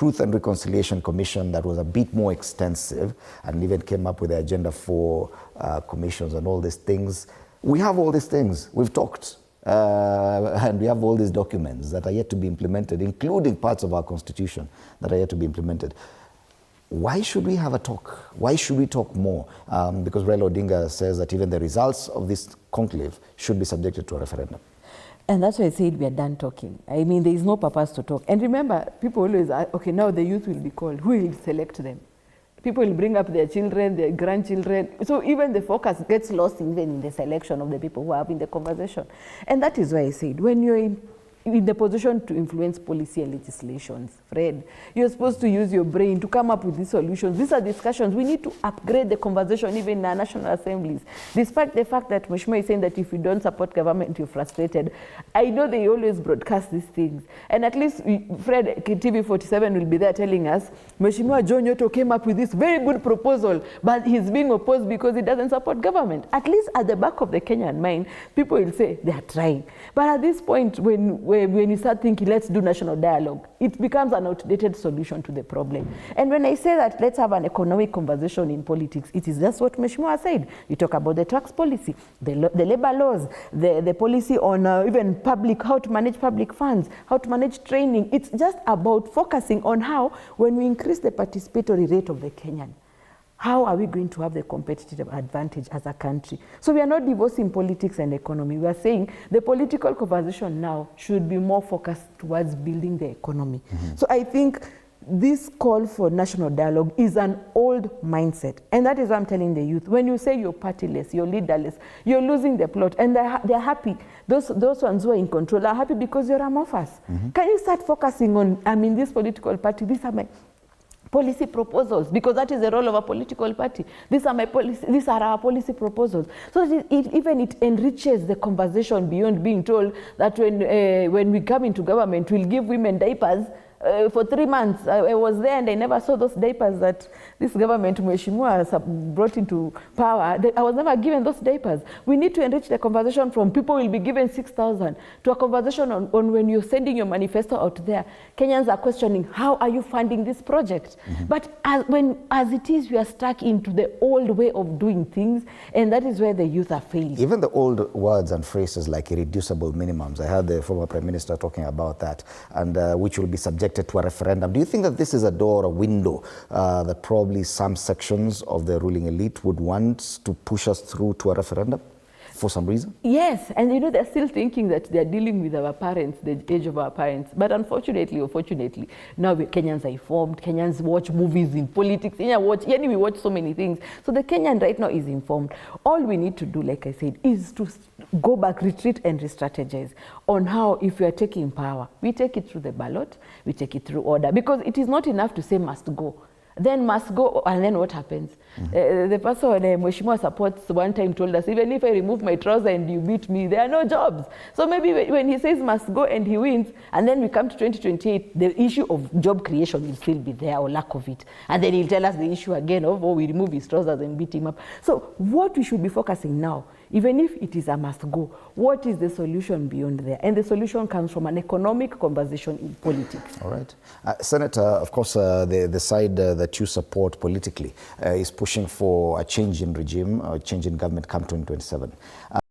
Truth and Reconciliation Commission that was a bit more extensive and even came up with the agenda for commissions and all these things. We have all these things. We've talked. And we have all these documents that are yet to be implemented, including parts of our constitution that are yet to be implemented. Why should we have a talk? Why should we talk more? Because Raila Odinga says that even the results of this conclave should be subjected to a referendum. And that's why I said we are done talking. I mean, there is no purpose to talk. And remember, people always ask, okay, now the youth will be called. Who will select them? People will bring up their children, their grandchildren. So even the focus gets lost even in the selection of the people who are in the conversation. And that is why I said, when you're in the position to influence policy and legislations, Fred, you're supposed to use your brain to come up with these solutions. These are discussions. We need to upgrade the conversation even in our national assemblies. Despite the fact that Mheshimiwa is saying that if you don't support government, you're frustrated. I know they always broadcast these things. And at least Fred, TV47 will be there telling us, Mheshimiwa John Nyoto came up with this very good proposal, but he's being opposed because he doesn't support government. At least at the back of the Kenyan mind, people will say they are trying. But at this point, when you start thinking, let's do national dialogue, it becomes an outdated solution to the problem. And when I say that let's have an economic conversation in politics, it is just what Mheshimiwa said. You talk about the tax policy, the labor laws, the policy on even public, how to manage public funds, how to manage training. It's just about focusing on how, when we increase the participatory rate of the Kenyan, how are we going to have the competitive advantage as a country? So we are not divorcing politics and economy. We are saying the political conversation now should be more focused towards building the economy. Mm-hmm. So I think this call for national dialogue is an old mindset. And that is what I'm telling the youth. When you say you're partyless, you're leaderless, you're losing the plot. And they're happy. Those ones who are in control are happy because you're amorphous. Mm-hmm. Can you start focusing on, I mean, this political party, these are my policy proposals, because that is the role of a political party. These are our policy proposals. So it enriches the conversation beyond being told that when we come into government, we'll give women diapers for 3 months. I was there and I never saw those diapers that this government, Mheshimiwa, brought into power. I was never given those diapers. We need to enrich the conversation from people will be given 6,000 to a conversation on when you're sending your manifesto out there. Kenyans are questioning, how are you funding this project? Mm-hmm. But as it is, we are stuck into the old way of doing things, and that is where the youth are failing. Even the old words and phrases like irreducible minimums, I heard the former Prime Minister talking about that, and which will be subject to a referendum. Do you think that this is a door, a window that probably some sections of the ruling elite would want to push us through to a referendum for some reason? Yes, and they're still thinking that they're dealing with our parents, the age of our parents. But unfortunately or fortunately, now Kenyans are informed. Kenyans watch movies in politics. We watch so many things. So the Kenyan right now is informed. All we need to do, like I said, is to go back, retreat and re-strategize on how, if we are taking power, we take it through the ballot, we take it through order. Because it is not enough to say must go. Then must go, and then what happens? Mm-hmm. The person Mheshimiwa supports one time told us, even if I remove my trouser and you beat me, there are no jobs. So maybe when he says must go and he wins, and then we come to 2028, the issue of job creation will still be there, or lack of it. And then he'll tell us the issue again of, we remove his trousers and beat him up. So what we should be focusing now, even if it is a must go, what is the solution beyond there? And the solution comes from an economic conversation in politics. All right. Senator, of course, the side that you support politically is pushing for a change in regime, or a change in government come 2027.